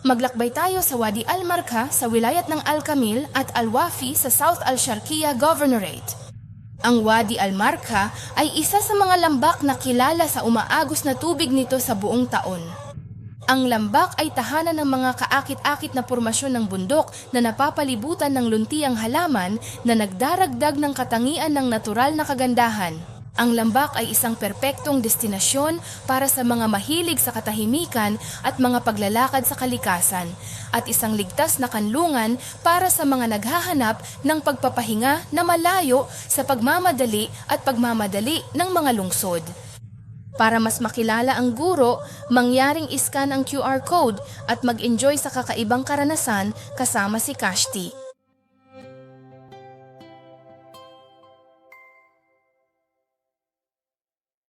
Maglakbay tayo sa Wadi Al-Marka sa wilayat ng Al-Kamil at Al-Wafi sa South Al-Sharqiya Governorate. Ang Wadi Al-Marka ay isa sa mga lambak na kilala sa umaagos na tubig nito sa buong taon. Ang lambak ay tahanan ng mga kaakit-akit na pormasyon ng bundok na napapalibutan ng luntiang halaman na nagdaragdag ng katangian ng natural na kagandahan. Ang lambak ay isang perpektong destinasyon para sa mga mahilig sa katahimikan at mga paglalakad sa kalikasan, at isang ligtas na kanlungan para sa mga naghahanap ng pagpapahinga na malayo sa pagmamadali at pagmamadali ng mga lungsod. Para mas makilala ang guro, mangyaring iscan ang QR code at mag-enjoy sa kakaibang karanasan kasama si Kashti.